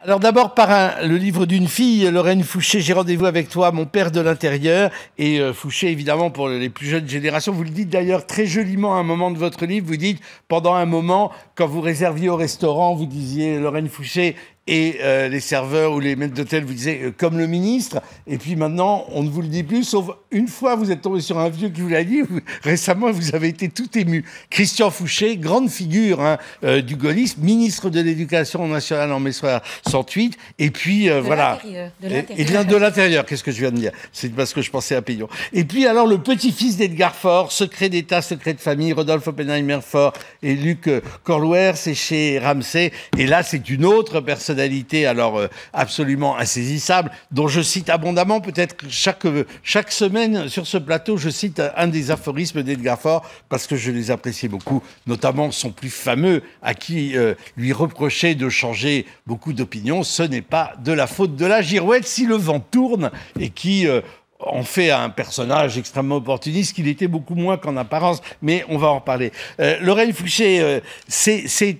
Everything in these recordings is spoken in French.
Alors d'abord le livre d'une fille, Lorraine Fouché, J'ai rendez-vous avec toi, mon père de l'intérieur. Et Fouché, évidemment, pour les plus jeunes générations, vous le dites d'ailleurs très joliment à un moment de votre livre, vous dites, pendant un moment, quand vous réserviez au restaurant, vous disiez Lorraine Fouché, et les serveurs ou les maîtres d'hôtel vous disaient comme le ministre. Et puis maintenant, on ne vous le dit plus, sauf une fois, vous êtes tombé sur un vieux qui vous l'a dit. Récemment, vous avez été tout ému. Christian Fouché, grande figure du gaullisme, ministre de l'Éducation nationale en mai 68. Et puis, voilà. De l'intérieur, qu'est-ce que je viens de dire? C'est parce que je pensais à Payon. Et puis, alors, le petit-fils d'Edgar Faure, secret d'État, secret de famille, Rodolphe Oppenheimer Faure et Luc Corlouer, c'est chez Ramsay. Et là, c'est une autre personnalité, alors absolument insaisissable, dont je cite abondamment, peut-être chaque semaine sur ce plateau, je cite un des aphorismes d'Edgar Faure, parce que je les apprécie beaucoup, notamment son plus fameux, à qui lui reprochait de changer beaucoup d'opinions. Ce n'est pas de la faute de la girouette si le vent tourne, et qui en fait un personnage extrêmement opportuniste, qu'il était beaucoup moins qu'en apparence, mais on va en reparler. Lorraine Fouché, c'est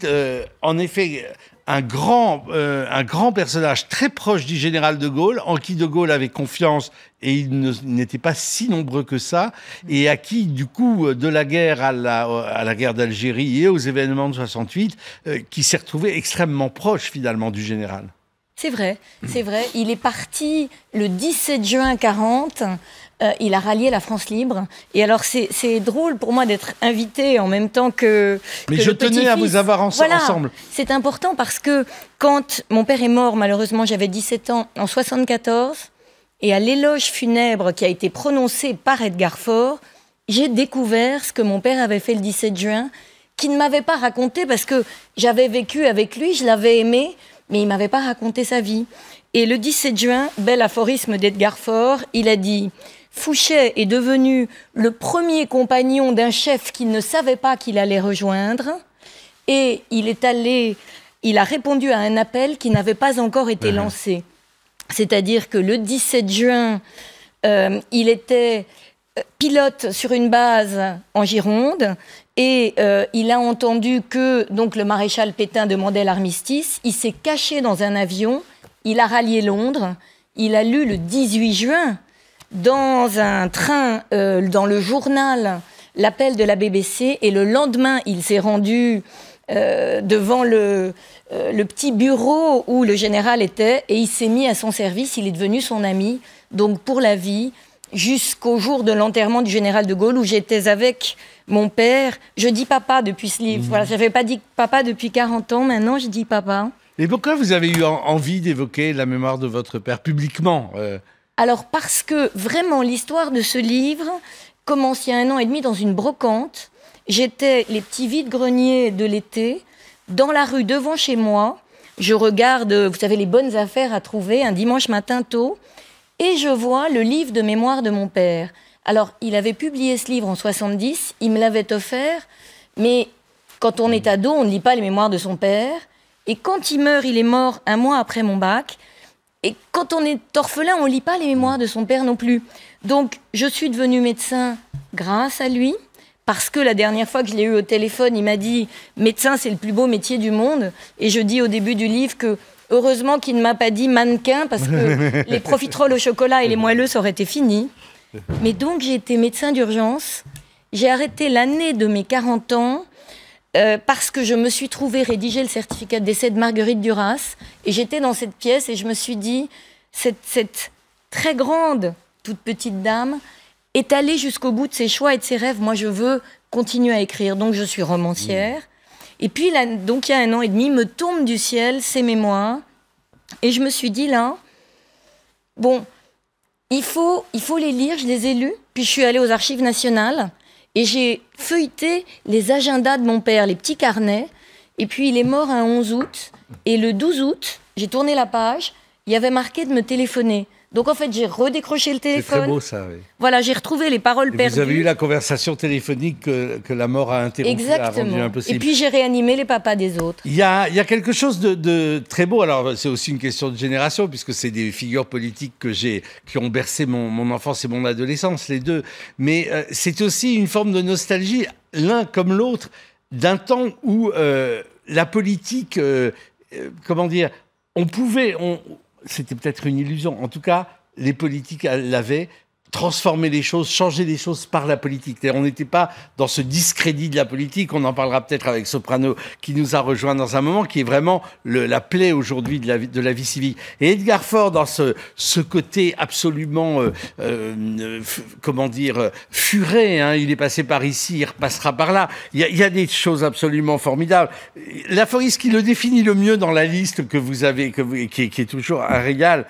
en effet un grand personnage très proche du général de Gaulle, en qui de Gaulle avait confiance, et il n'était pas si nombreux que ça, et à qui, du coup, de la guerre à la guerre d'Algérie et aux événements de 68, qui s'est retrouvé extrêmement proche, finalement, du général. C'est vrai, c'est vrai. Il est parti le 17 juin 40. Il a rallié la France libre. Et alors, c'est drôle pour moi d'être invité en même temps que Mais je tenais à vous avoir ensemble. C'est important parce que quand mon père est mort, malheureusement, j'avais 17 ans, en 74, et à l'éloge funèbre qui a été prononcé par Edgar Faure, j'ai découvert ce que mon père avait fait le 17 juin, qu'il ne m'avait pas raconté parce que j'avais vécu avec lui, je l'avais aimé, mais il ne m'avait pas raconté sa vie. Et le 17 juin, bel aphorisme d'Edgar Faure, il a dit « Fouché est devenu le premier compagnon d'un chef qu'il ne savait pas qu'il allait rejoindre, et il a répondu à un appel qui n'avait pas encore été lancé. » C'est-à-dire que le 17 juin, il était pilote sur une base en Gironde, et il a entendu que donc, le maréchal Pétain demandait l'armistice. Il s'est caché dans un avion, il a rallié Londres, il a lu le 18 juin, dans un train, dans le journal, l'appel de la BBC, et le lendemain, il s'est rendu devant le petit bureau où le général était, et il s'est mis à son service, il est devenu son ami, donc pour la vie, jusqu'au jour de l'enterrement du général de Gaulle, où j'étais avec mon père. Je dis papa depuis ce livre. Voilà, je n'avais pas dit papa depuis 40 ans, maintenant je dis papa. Et pourquoi vous avez eu envie d'évoquer la mémoire de votre père publiquement Alors parce que vraiment l'histoire de ce livre commence il y a 1 an et demi dans une brocante. J'étais les petits vides-greniers de l'été, dans la rue devant chez moi. Je regarde, vous savez, les bonnes affaires à trouver un dimanche matin tôt, et je vois le livre de mémoire de mon père. Alors, il avait publié ce livre en 70, il me l'avait offert, mais quand on est ado, on ne lit pas les mémoires de son père. Et quand il meurt, il est mort 1 mois après mon bac. Et quand on est orphelin, on ne lit pas les mémoires de son père non plus. Donc, je suis devenue médecin grâce à lui, parce que la dernière fois que je l'ai eu au téléphone, il m'a dit « Médecin, c'est le plus beau métier du monde ». Et je dis au début du livre que heureusement qu'il ne m'a pas dit mannequin, parce que les profiteroles au chocolat et les moelleux, ça aurait été fini. Mais donc, j'ai été médecin d'urgence. J'ai arrêté l'année de mes 40 ans parce que je me suis trouvée rédiger le certificat de décès de Marguerite Duras. Et j'étais dans cette pièce et je me suis dit, cette très grande, toute petite dame, est allée jusqu'au bout de ses choix et de ses rêves. Moi, je veux continuer à écrire. Donc, je suis romancière. Et puis, là, donc, il y a 1 an et demi, me tombent du ciel ces mémoires. Et je me suis dit, là, bon, il faut les lire. Je les ai lus. Puis, je suis allée aux Archives nationales. Et j'ai feuilleté les agendas de mon père, les petits carnets. Et puis, il est mort un 11 août. Et le 12 août, j'ai tourné la page. Il y avait marqué de me téléphoner. Donc, en fait, j'ai redécroché le téléphone. C'est très beau, ça, oui. Voilà, j'ai retrouvé les paroles perdues. Vous avez eu la conversation téléphonique que la mort a interrompue. Exactement. A rendu impossible. Et puis, j'ai réanimé les papas des autres. Il y a quelque chose de très beau. Alors, c'est aussi une question de génération, puisque c'est des figures politiques qui ont bercé mon enfance et mon adolescence, les deux. Mais c'est aussi une forme de nostalgie, l'un comme l'autre, d'un temps où la politique, comment dire, on pouvait, c'était peut-être une illusion, en tout cas, les politiques l'avaient, transformer les choses, changer les choses par la politique. On n'était pas dans ce discrédit de la politique, on en parlera peut-être avec Soprano qui nous a rejoint dans un moment, qui est vraiment la plaie aujourd'hui de la vie civique. Et Edgar Faure, dans ce côté absolument, comment dire, furé, hein, il est passé par ici, il repassera par là, il y a des choses absolument formidables. L'aphorisme qui le définit le mieux dans la liste que vous avez, qui est toujours un régal: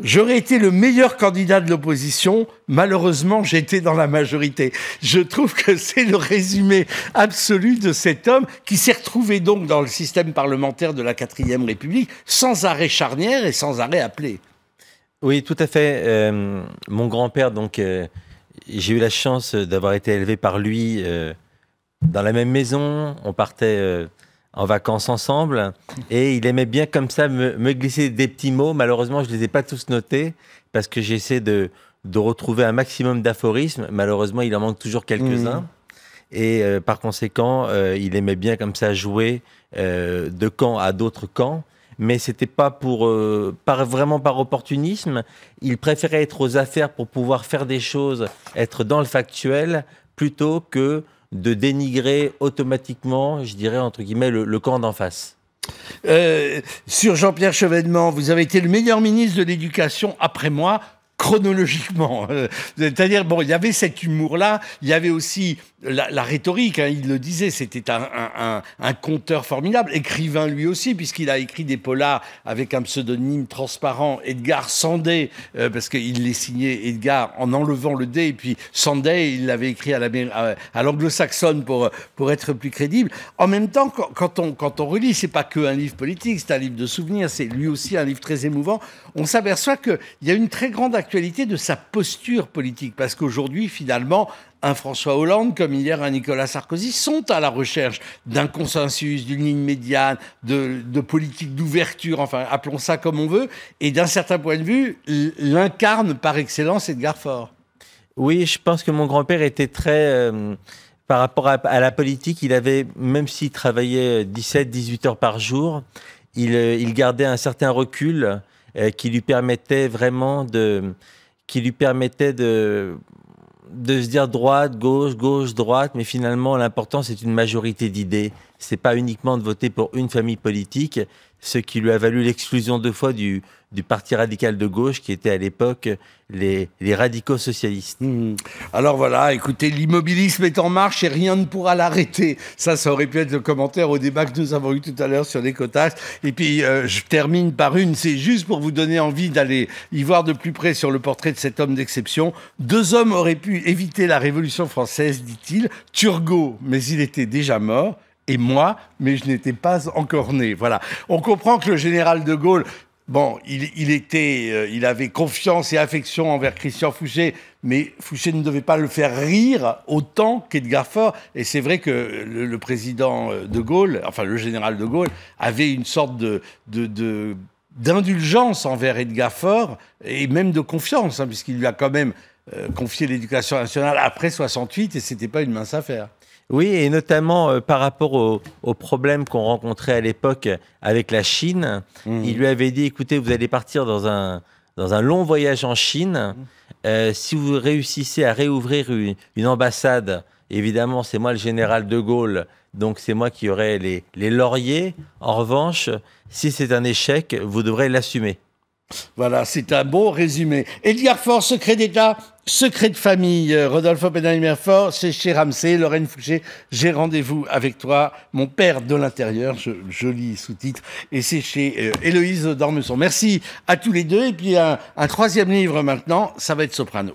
j'aurais été le meilleur candidat de l'opposition, malheureusement j'étais dans la majorité. Je trouve que c'est le résumé absolu de cet homme qui s'est retrouvé donc dans le système parlementaire de la 4e République, sans arrêt charnière et sans arrêt appelé. Oui, tout à fait. Mon grand-père, donc, j'ai eu la chance d'avoir été élevé par lui dans la même maison. On partait en vacances ensemble, et il aimait bien comme ça me glisser des petits mots. Malheureusement, je ne les ai pas tous notés, parce que j'essaie de retrouver un maximum d'aphorismes. Malheureusement, il en manque toujours quelques-uns. Et par conséquent, il aimait bien comme ça jouer de camp à d'autres camps. Mais ce n'était pas vraiment par opportunisme. Il préférait être aux affaires pour pouvoir faire des choses, être dans le factuel, plutôt que de dénigrer automatiquement, je dirais, entre guillemets, le camp d'en face. Sur Jean-Pierre Chevènement, vous avez été le meilleur ministre de l'Éducation après moi, chronologiquement. C'est-à-dire, bon, il y avait cet humour-là, il y avait aussi la rhétorique, hein, il le disait, c'était un conteur formidable, écrivain lui aussi, puisqu'il a écrit des polars avec un pseudonyme transparent, Edgar Sandé, parce qu'il les signait Edgar en enlevant le D, et puis Sandé, il l'avait écrit à l'anglo-saxonne pour être plus crédible. En même temps, quand on relit, c'est pas qu'un livre politique, c'est un livre de souvenirs, c'est lui aussi un livre très émouvant, on s'aperçoit qu'il y a une très grande actualité de sa posture politique, parce qu'aujourd'hui, finalement, un François Hollande, comme hier un Nicolas Sarkozy, sont à la recherche d'un consensus, d'une ligne médiane, de politique d'ouverture, enfin, appelons ça comme on veut, et d'un certain point de vue, l'incarne par excellence Edgar Faure. Oui, je pense que mon grand-père était très... par rapport à la politique, il avait, même s'il travaillait 17-18 heures par jour, il gardait un certain recul qui lui permettait vraiment de se dire droite, gauche, gauche, droite, mais finalement l'important c'est une majorité d'idées. C'est pas uniquement de voter pour une famille politique, ce qui lui a valu l'exclusion 2 fois du Parti radical de gauche, qui était à l'époque les radicaux socialistes. Alors voilà, écoutez, l'immobilisme est en marche et rien ne pourra l'arrêter. Ça aurait pu être le commentaire au débat que nous avons eu tout à l'heure sur l'écotaxe. Et puis, je termine par c'est juste pour vous donner envie d'aller y voir de plus près sur le portrait de cet homme d'exception. 2 hommes auraient pu éviter la Révolution française, dit-il. Turgot, mais il était déjà mort. Et moi, mais je n'étais pas encore né. Voilà. On comprend que le général de Gaulle, bon, il avait confiance et affection envers Christian Fouché, mais Fouché ne devait pas le faire rire autant qu'Edgar Faure. Et c'est vrai que le président de Gaulle, enfin le général de Gaulle, avait une sorte d'indulgence envers Edgar Faure, et même de confiance, hein, puisqu'il lui a quand même confié l'éducation nationale après 68, et c'était pas une mince affaire. Oui, et notamment par rapport aux problèmes qu'on rencontrait à l'époque avec la Chine, il lui avait dit, écoutez, vous allez partir dans un long voyage en Chine. Si vous réussissez à réouvrir une ambassade, évidemment, c'est moi le général de Gaulle, donc c'est moi qui aurai les lauriers. En revanche, si c'est un échec, vous devrez l'assumer. Voilà, c'est un beau résumé. Edgar Faure, secret d'État, secret de famille. Rodolphe Oppenheimer Faure, c'est chez Ramsay. Lorraine Fouché, j'ai rendez-vous avec toi. Mon père de l'intérieur, joli sous-titre. Et c'est chez Héloïse d'Ormesson. Merci à tous les deux. Et puis un 3e livre maintenant, ça va être Soprano.